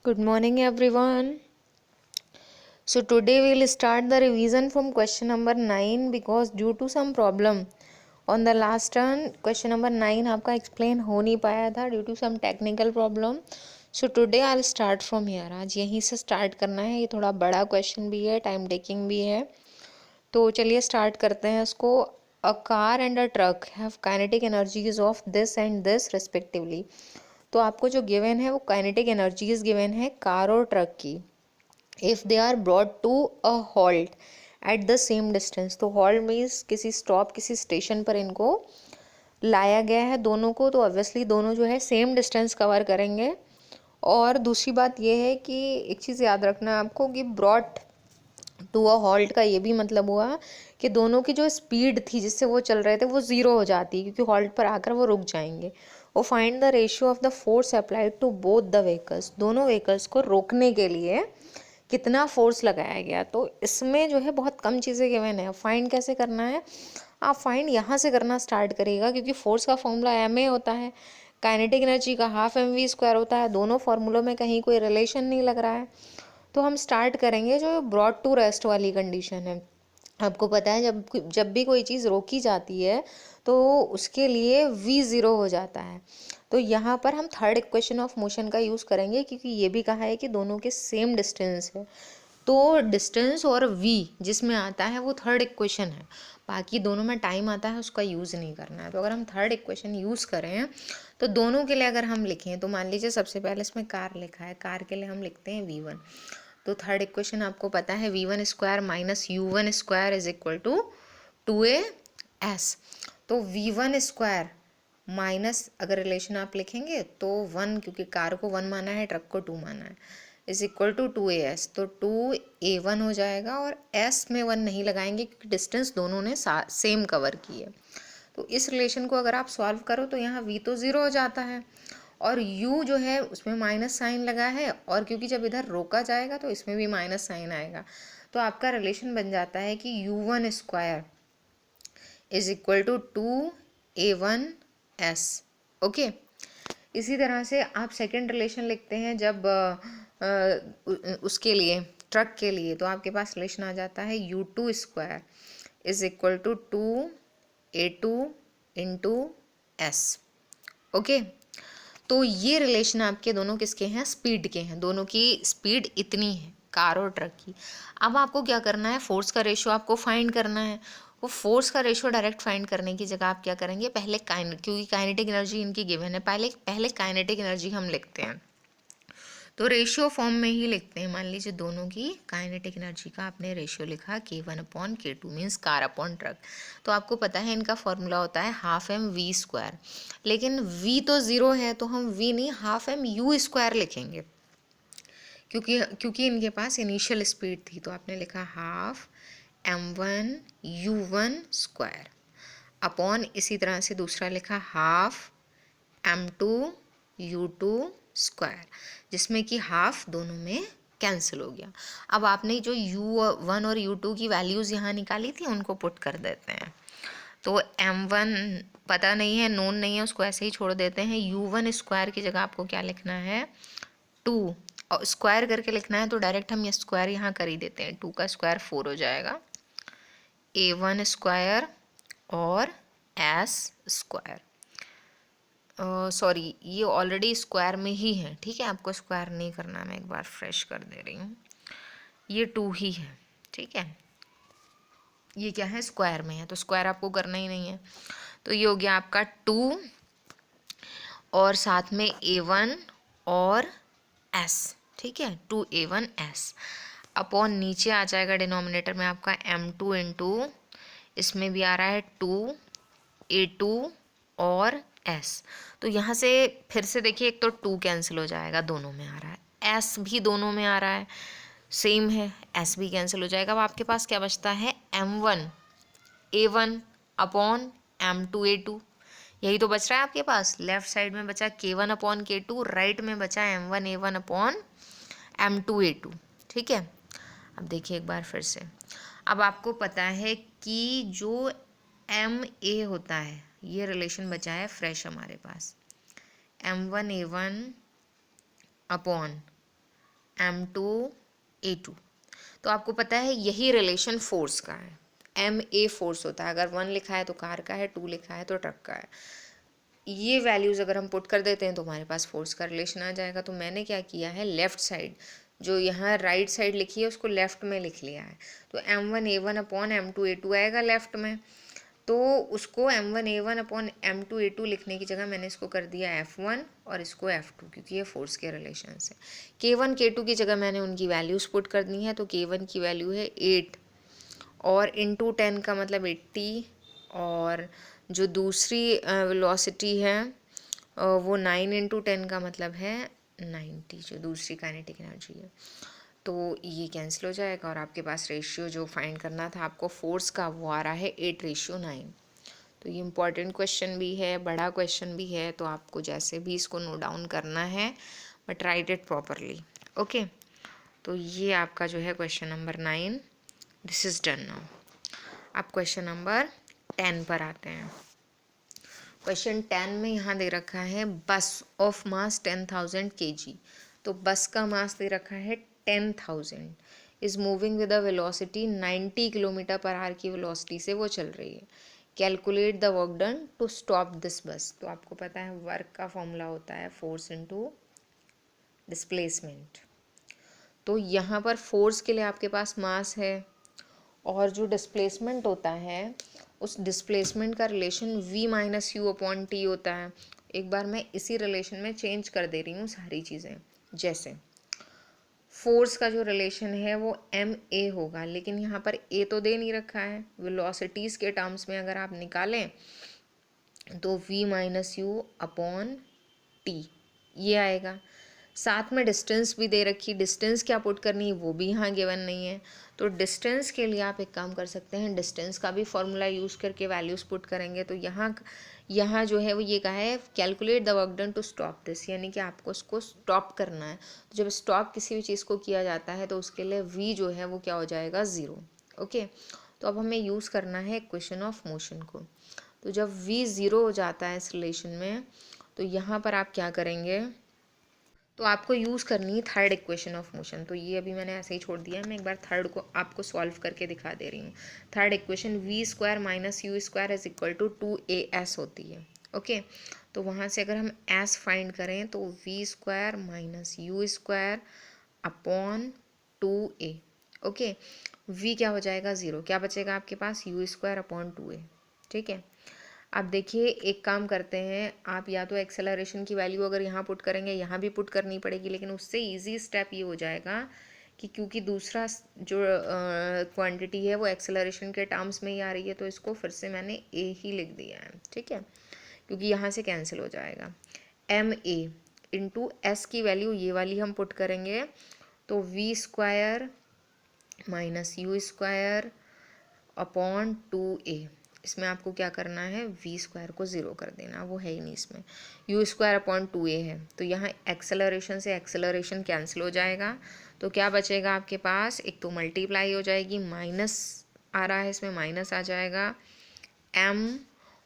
Good morning, everyone. So, today we'll start the revision from question number 9 because due to some problem on the last turn, question number 9 आपका explain हो नहीं पाया था due to some technical problem. So, today I'll start from here. आज यहीं से start करना है. ये थोड़ा बड़ा question भी है, time taking भी है. तो चलिए start करते हैं इसको. A car and a truck have kinetic energies of this and this respectively. तो आपको जो गिवन है वो काइनेटिक एनर्जीज गिवन है कार और ट्रक की. If they are brought to a halt at the same distance, तो हॉल्ट मीन्स किसी स्टॉप किसी स्टेशन पर इनको लाया गया है दोनों को, तो ऑब्वियसली दोनों जो है सेम डिस्टेंस कवर करेंगे. और दूसरी बात ये है कि एक चीज़ याद रखना है आपको कि ब्रॉट टू अ हॉल्ट का ये भी मतलब हुआ कि दोनों की जो स्पीड थी जिससे वो चल रहे थे वो ज़ीरो हो जाती है क्योंकि हॉल्ट पर आकर वो रुक जाएंगे. वो find the ratio of the force applied to both the vehicles, दोनों व्हीकल्स को रोकने के लिए कितना फोर्स लगाया गया. तो इसमें जो है बहुत कम चीज़ें गिवन है. फाइंड कैसे करना है, आप फाइंड यहाँ से करना स्टार्ट करिएगा क्योंकि फोर्स का फॉर्मूला एम ए होता है, काइनेटिक एनर्जी का हाफ एम वी स्क्वायर होता है. दोनों फार्मूलों में कहीं कोई रिलेशन नहीं लग रहा है. तो हम स्टार्ट करेंगे जो ब्रॉड टू रेस्ट वाली कंडीशन है. आपको पता है जब भी कोई चीज़ रोकी जाती है तो उसके लिए v ज़ीरो हो जाता है. तो यहाँ पर हम थर्ड इक्वेशन ऑफ मोशन का यूज़ करेंगे क्योंकि ये भी कहा है कि दोनों के सेम डिस्टेंस है. तो डिस्टेंस और v जिसमें आता है वो थर्ड इक्वेशन है, बाकी दोनों में टाइम आता है उसका यूज़ नहीं करना है. तो अगर हम थर्ड इक्वेशन यूज़ करें तो दोनों के लिए अगर हम लिखें तो मान लीजिए सबसे पहले इसमें कार लिखा है, कार के लिए हम लिखते हैं v1. तो थर्ड इक्वेशन आपको पता है v1 square minus u1 square is equal to 2as. तो v1 स्क्वायर माइनस अगर रिलेशन आप लिखेंगे तो 1, क्योंकि कार को 1 माना है ट्रक को 2 माना है, इज इक्वल टू 2as. तो 2a1 हो जाएगा और s में 1 नहीं लगाएंगे क्योंकि डिस्टेंस दोनों ने सेम कवर की है. तो इस रिलेशन को अगर आप सॉल्व करो तो यहाँ v तो ज़ीरो हो जाता है और u जो है उसमें माइनस साइन लगा है, और क्योंकि जब इधर रोका जाएगा तो इसमें भी माइनस साइन आएगा. तो आपका रिलेशन बन जाता है कि u1 square is equal to 2a1s. Okay, इसी तरह से आप सेकंड रिलेशन लिखते हैं जब उसके लिए ट्रक के लिए, तो आपके पास रिलेशन आ जाता है u2 square is equal to 2a2 into s. Okay, तो ये रिलेशन आपके दोनों किसके हैं, स्पीड के हैं. दोनों की स्पीड इतनी है कार और ट्रक की. अब आपको क्या करना है, फोर्स का रेशियो आपको फाइंड करना है. वो फोर्स का रेशियो डायरेक्ट फाइंड करने की जगह आप क्या करेंगे, पहले क्योंकि काइनेटिक एनर्जी इनकी गिवन है, पहले काइनेटिक एनर्जी हम लिखते हैं. तो रेशियो फॉर्म में ही लिखते हैं. मान लीजिए दोनों की काइनेटिक एनर्जी का आपने रेशियो लिखा k1 upon k2 means car upon truck. तो आपको पता है इनका फॉर्मूला होता है हाफ एम वी स्क्वायर, लेकिन v तो ज़ीरो है तो हम v नहीं हाफ एम यू स्क्वायर लिखेंगे क्योंकि इनके पास इनिशियल स्पीड थी. तो आपने लिखा half m1 u1 square upon, इसी तरह से दूसरा लिखा हाफ m2 u2 स्क्वायर, जिसमें कि हाफ दोनों में कैंसिल हो गया. अब आपने जो u1 और u2 की वैल्यूज़ यहाँ निकाली थी उनको पुट कर देते हैं. तो m1 पता नहीं है, नोन नहीं है, उसको ऐसे ही छोड़ देते हैं. u1 स्क्वायर की जगह आपको क्या लिखना है, 2, और स्क्वायर करके लिखना है तो डायरेक्ट हम ये स्क्वायर यहाँ कर ही देते हैं. 2 का स्क्वायर 4 हो जाएगा, a1 स्क्वायर और s स्क्वायर. सॉरी, ये ऑलरेडी स्क्वायर में ही है, ठीक है, आपको स्क्वायर नहीं करना. मैं एक बार फ्रेश कर दे रही हूँ. ये 2 ही है, ठीक है, ये क्या है, स्क्वायर में है, तो स्क्वायर आपको करना ही नहीं है. तो ये हो गया आपका 2 और साथ में a1 और s, ठीक है, 2a1s अपॉन नीचे आ जाएगा डिनोमिनेटर में आपका m2 इंटू, इसमें भी आ रहा है 2a2 और s. तो यहाँ से फिर से देखिए, एक तो 2 कैंसिल हो जाएगा, दोनों में आ रहा है, s भी दोनों में आ रहा है, सेम है, s भी कैंसिल हो जाएगा. अब आपके पास क्या बचता है, m1 a1 upon m2 a2, यही तो बच रहा है आपके पास. लेफ्ट साइड में बचा k1 अपॉन k2, राइट में बचा m1 a1 upon m2 a2, ठीक है. अब देखिए एक बार फिर से, अब आपको पता है कि जो एम ए होता है, ये रिलेशन बचा है फ्रेश हमारे पास, m1 a1 अपॉन m2a2। तो आपको पता है यही रिलेशन फोर्स का है, ma फोर्स होता है, अगर 1 लिखा है तो कार का है, 2 लिखा है तो ट्रक का है। ये वैल्यूज़ अगर हम पुट कर देते हैं तो हमारे पास फोर्स का रिलेशन आ जाएगा। तो मैंने क्या किया है, लेफ़्ट साइड जो यहाँ राइट साइड लिखी है उसको लेफ़्ट में लिख लिया है। तो m1a1 अपॉन m2a2 आएगा लेफ़्ट में, तो उसको m1a1 अपॉन m2a2 लिखने की जगह मैंने इसको कर दिया f1 और इसको f2, क्योंकि ये फोर्स के रिलेशन से। k1 k2 की जगह मैंने उनकी वैल्यूज़ पुट कर दी हैं। तो k1 की वैल्यू है 8 और इंटू 10 का मतलब 80, और जो दूसरी वेलोसिटी है वो 9 इंटू 10 का मतलब है 90, जो दूसरी काइनेटिक एनर्जी है। तो ये कैंसिल हो जाएगा और आपके पास रेशियो जो फाइंड करना था आपको फोर्स का, वो आ रहा है 8:9। तो ये इम्पॉर्टेंट क्वेश्चन भी है, बड़ा क्वेश्चन भी है, तो आपको जैसे भी इसको नोट डाउन करना है, but right it properly. Okay, तो ये आपका जो है question number 9, this is done now. अब क्वेश्चन नंबर 10 पर आते हैं। क्वेश्चन 10 में यहाँ दे रखा है बस ऑफ मास 10,000 kg। तो बस का मास दे रखा है 10,000, is moving with a velocity 90 kilometre per hour की वेलोसिटी से वो चल रही है। Calculate the work done to stop this bus. तो आपको पता है वर्क का फॉर्मूला होता है फोर्स इनटू डिस्प्लेसमेंट। तो यहाँ पर फोर्स के लिए आपके पास मास है, और जो डिस्प्लेसमेंट होता है उस डिस्प्लेसमेंट का relation v minus you upon T होता है। एक बार मैं इसी रिलेशन में चेंज कर दे रही हूँ सारी चीज़ें। जैसे फोर्स का जो रिलेशन है वो एम ए होगा, लेकिन यहाँ पर ए तो दे नहीं रखा है। वेलोसिटीज़ के टर्म्स में अगर आप निकालें तो v minus you upon T ये आएगा। साथ में डिस्टेंस भी दे रखी, डिस्टेंस क्या पुट करनी है वो भी यहाँ गिवन नहीं है। तो डिस्टेंस के लिए आप एक काम कर सकते हैं, डिस्टेंस का भी फॉर्मूला यूज़ करके वैल्यूज़ पुट करेंगे। तो यहाँ जो है वो ये कहा है calculate the work done to stop this, यानी कि आपको उसको स्टॉप करना है। तो जब स्टॉप किसी भी चीज़ को किया जाता है तो उसके लिए v जो है वो क्या हो जाएगा, 0। ओके, तो अब हमें यूज़ करना है इक्वेशन ऑफ मोशन को। तो जब v 0 हो जाता है इस रिलेशन में, तो यहाँ पर आप क्या करेंगे, तो आपको यूज़ करनी है थर्ड इक्वेशन ऑफ मोशन। तो ये अभी मैंने ऐसे ही छोड़ दिया है, मैं एक बार थर्ड को आपको सॉल्व करके दिखा दे रही हूँ। Third equation v square minus u square is equal to 2as होती है। ओके, तो वहाँ से अगर हम s फाइंड करें तो v square minus u square upon 2a। Okay, v क्या हो जाएगा, 0, क्या बचेगा आपके पास, यू स्क्वायर अपॉन 2a। ठीक है, अब देखिए एक काम करते हैं, आप या तो एक्सेलरेशन की वैल्यू अगर यहाँ पुट करेंगे, यहाँ भी पुट करनी पड़ेगी, लेकिन उससे इजी स्टेप ये हो जाएगा कि क्योंकि दूसरा जो क्वांटिटी है वो एक्सेलरेशन के टर्म्स में ही आ रही है, तो इसको फिर से मैंने ए ही लिख दिया है। ठीक है, क्योंकि यहाँ से कैंसिल हो जाएगा। एम ए इंटू एस की वैल्यू ये वाली हम पुट करेंगे, तो v square minus u square upon 2a। इसमें आपको क्या करना है, v स्क्वायर को 0 कर देना, वो है ही नहीं इसमें। u स्क्वायर अपॉन 2a है, तो यहाँ एक्सेलरेशन से एक्सेलरेशन कैंसिल हो जाएगा। तो क्या बचेगा आपके पास, एक तो मल्टीप्लाई हो जाएगी, माइनस आ रहा है इसमें, माइनस आ जाएगा m,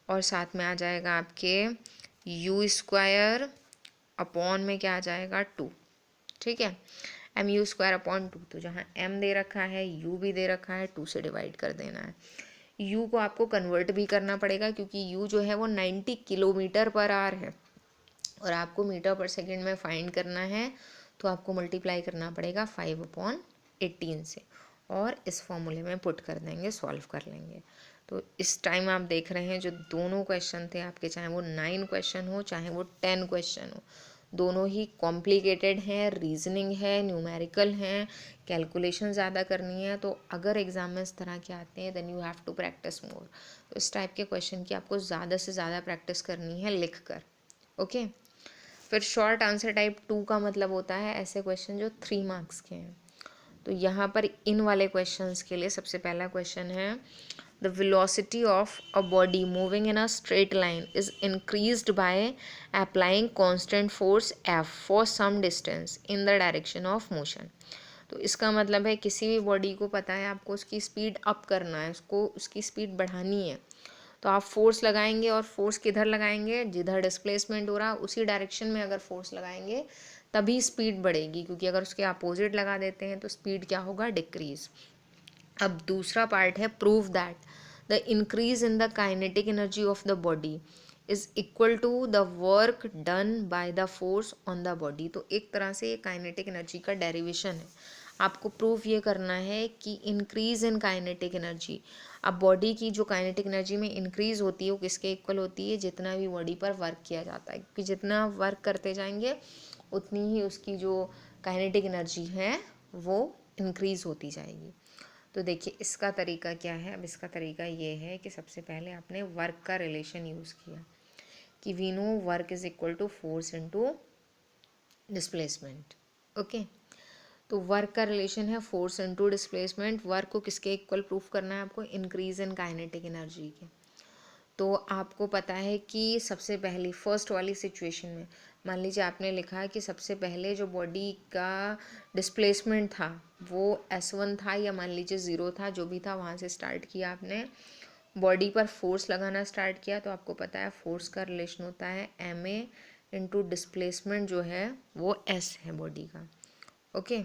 और साथ में आ जाएगा आपके u स्क्वायर अपॉन में क्या आ जाएगा, 2। ठीक है, एम यू स्क्वायर अपॉन 2, तो जहाँ m दे रखा है u भी दे रखा है, 2 से डिवाइड कर देना है। u को आपको कन्वर्ट भी करना पड़ेगा, क्योंकि u जो है वो 90 किलोमीटर पर आवर है और आपको मीटर पर सेकंड में फाइंड करना है, तो आपको मल्टीप्लाई करना पड़ेगा 5/18 से, और इस फॉर्मूले में पुट कर देंगे, सॉल्व कर लेंगे। तो इस टाइम आप देख रहे हैं जो दोनों क्वेश्चन थे आपके, चाहे वो 9 क्वेश्चन हो चाहे वो 10 क्वेश्चन हो, दोनों ही कॉम्प्लिकेटेड हैं, रीजनिंग है, न्यूमेरिकल हैं, कैलकुलेशन ज़्यादा करनी है। तो अगर एग्ज़ाम में इस तरह के आते हैं then you have to practise more. तो इस टाइप के क्वेश्चन की आपको ज़्यादा से ज़्यादा प्रैक्टिस करनी है लिख कर। ओके, फिर शॉर्ट आंसर टाइप 2 का मतलब होता है ऐसे क्वेश्चन जो 3 मार्क्स के हैं। तो यहाँ पर इन वाले क्वेश्चंस के लिए सबसे पहला क्वेश्चन है, the velocity of a body moving in a straight line is increased by applying constant force F for some distance in the direction of motion. तो इसका मतलब है किसी भी बॉडी को पता है आपको उसकी स्पीड अप करना है, उसको उसकी स्पीड बढ़ानी है, तो आप फोर्स लगाएंगे, और फोर्स किधर लगाएंगे, जिधर डिस्प्लेसमेंट हो रहा है उसी डायरेक्शन में अगर फोर्स लगाएंगे तभी स्पीड बढ़ेगी, क्योंकि अगर उसके अपोजिट लगा देते हैं तो स्पीड क्या होगा, डिक्रीज। अब दूसरा पार्ट है prove that the increase in the kinetic energy of the body is equal to the work done by the force on the body. तो एक तरह से ये काइनेटिक एनर्जी का डेरिवेशन है। आपको प्रूफ ये करना है कि इंक्रीज इन काइनेटिक एनर्जी, अब बॉडी की जो काइनेटिक एनर्जी में इंक्रीज होती है वो किसके इक्वल होती है, जितना भी बॉडी पर वर्क किया जाता है, क्योंकि जितना वर्क करते जाएंगे उतनी ही उसकी जो काइनेटिक एनर्जी है वो इंक्रीज होती जाएगी। तो देखिए इसका तरीका क्या है। अब इसका तरीका ये है कि सबसे पहले आपने वर्क का रिलेशन यूज़ किया कि we know work is equal to force into displacement. Okay, तो वर्क का रिलेशन है फोर्स इनटू डिस्प्लेसमेंट। वर्क को किसके इक्वल प्रूफ करना है आपको, इंक्रीज इन काइनेटिक एनर्जी के। तो आपको पता है कि सबसे पहली फर्स्ट वाली सिचुएशन में मान लीजिए आपने लिखा है कि सबसे पहले जो बॉडी का डिस्प्लेसमेंट था वो S1 था, या मान लीजिए 0 था, जो भी था वहाँ से स्टार्ट किया आपने, बॉडी पर फोर्स लगाना स्टार्ट किया। तो आपको पता है फोर्स का रिलेशन होता है ma इंटू डिस्प्लेसमेंट जो है वो s है बॉडी का। ओके,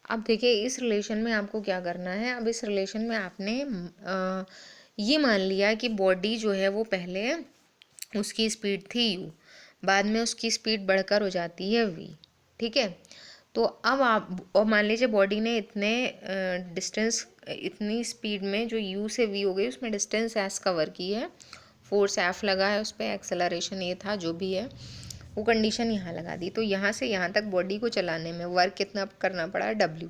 अब देखिए इस रिलेशन में आपको क्या करना है। अब इस रिलेशन में आपने ये मान लिया कि बॉडी जो है वो पहले उसकी स्पीड थी u, बाद में उसकी स्पीड बढ़कर हो जाती है v। ठीक है, तो अब आप और मान लीजिए बॉडी ने इतने डिस्टेंस, इतनी स्पीड में जो u से v हो गई उसमें डिस्टेंस s कवर की है, फोर्स f लगा है उस पर, एक्सेलरेशन ये था जो भी है, वो कंडीशन यहाँ लगा दी। तो यहाँ से यहाँ तक बॉडी को चलाने में वर्क कितना करना पड़ा, w।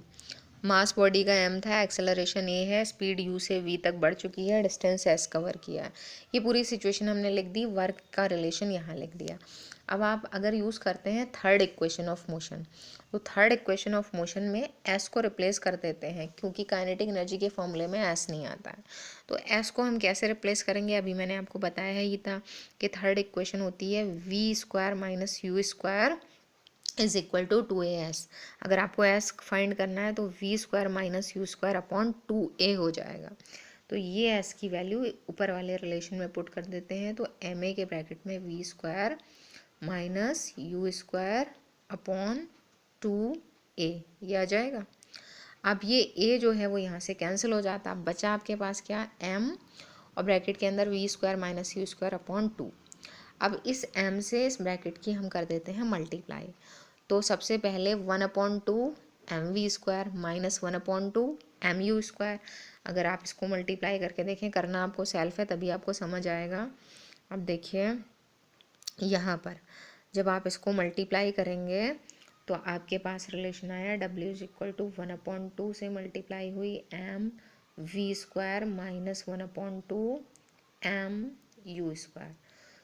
मास बॉडी का m था, एक्सेलरेशन a है, स्पीड u से v तक बढ़ चुकी है, डिस्टेंस s कवर किया है। ये पूरी सिचुएशन हमने लिख दी, वर्क का रिलेशन यहाँ लिख दिया। अब आप अगर यूज़ करते हैं थर्ड इक्वेशन ऑफ मोशन, तो थर्ड इक्वेशन ऑफ मोशन में s को रिप्लेस कर देते हैं, क्योंकि काइनेटिक एनर्जी के फॉर्मूले में s नहीं आता है। तो s को हम कैसे रिप्लेस करेंगे, अभी मैंने आपको बताया ही था कि थर्ड इक्वेशन होती है v square minus u square is equal to 2as। अगर आपको s फाइंड करना है तो v square minus u square upon 2a हो जाएगा। तो ये s की वैल्यू ऊपर वाले रिलेशन में पुट कर देते हैं, तो ma के ब्रैकेट में v square minus u square upon 2a ये आ जाएगा। अब ये a जो है वो यहाँ से कैंसिल हो जाता है, बचा आपके पास क्या, m और ब्रैकेट के अंदर v square minus u square upon 2। अब इस m से इस ब्रैकेट की हम कर देते हैं मल्टीप्लाई। तो सबसे पहले 1/2 mv square minus 1/2 mu square. अगर आप इसको मल्टीप्लाई करके देखें, करना आपको सेल्फ है तभी आपको समझ आएगा। अब देखिए यहाँ पर जब आप इसको मल्टीप्लाई करेंगे तो आपके पास रिलेशन आया w इज इक्वल टू 1/2 से मल्टीप्लाई हुई m v square minus 1/2 m u square.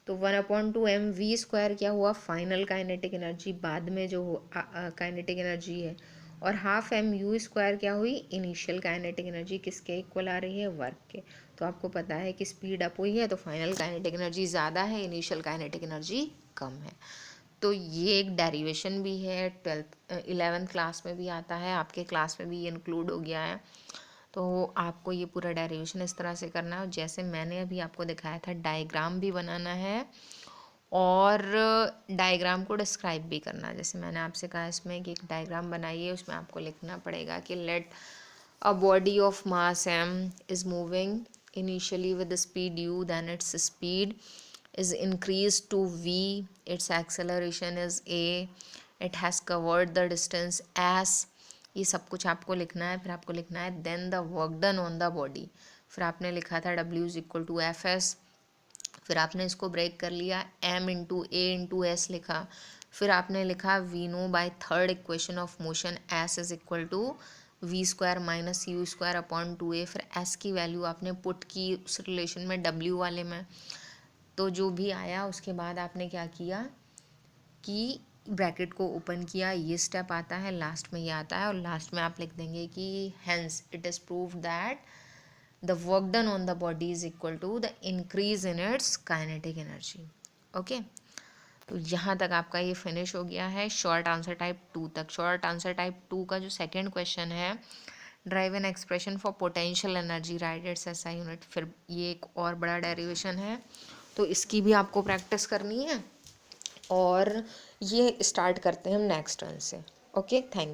तो 1/2 m v स्क्वायर क्या हुआ, फाइनल काइनेटिक एनर्जी, बाद में जो काइनेटिक एनर्जी है, और हाफ m u स्क्वायर क्या हुई, इनिशियल काइनेटिक एनर्जी, किसके इक्वल आ रही है, वर्क के। तो आपको पता है कि स्पीड अप हुई है तो फाइनल काइनेटिक एनर्जी ज़्यादा है, इनिशियल काइनेटिक एनर्जी कम है। तो ये एक डेरिवेशन भी है, 11th क्लास में भी आता है, आपके क्लास में भी ये इंक्लूड हो गया है। तो आपको ये पूरा डेरिवेशन इस तरह से करना है, जैसे मैंने अभी आपको दिखाया था, डायग्राम भी बनाना है और डायग्राम को डिस्क्राइब भी करना है। जैसे मैंने आपसे कहा इसमें कि एक डायग्राम बनाइए, उसमें आपको लिखना पड़ेगा कि let a body of mass m is moving initially with the speed u, then its speed is increased to v, its acceleration is a, it has covered the distance s। ये सब कुछ आपको लिखना है। फिर आपको लिखना है then the work done on the body. फिर आपने लिखा था w is equal to f s. फिर आपने इसको ब्रेक कर लिया, m into a into s लिखा। फिर आपने लिखा we know by third equation of motion s is equal to v square minus u square upon 2a। फिर s की वैल्यू आपने पुट की उस रिलेशन में w वाले में, तो जो भी आया उसके बाद आपने क्या किया कि ब्रैकेट को ओपन किया, ये स्टेप आता है, लास्ट में ये आता है, और लास्ट में आप लिख देंगे कि hence it is prove that the work done on the body is equal to the increase in its kinetic energy. Okay, तो यहाँ तक आपका ये फिनिश हो गया है शॉर्ट आंसर टाइप 2 तक। शॉर्ट आंसर टाइप 2 का जो सेकेंड क्वेश्चन है, drive an expression for potential energy right it's SI unit, फिर ये एक और बड़ा डेरिवेशन है, तो इसकी भी आपको प्रैक्टिस करनी है। और ये स्टार्ट करते हैं हम नेक्स्ट टर्न से। Okay, thank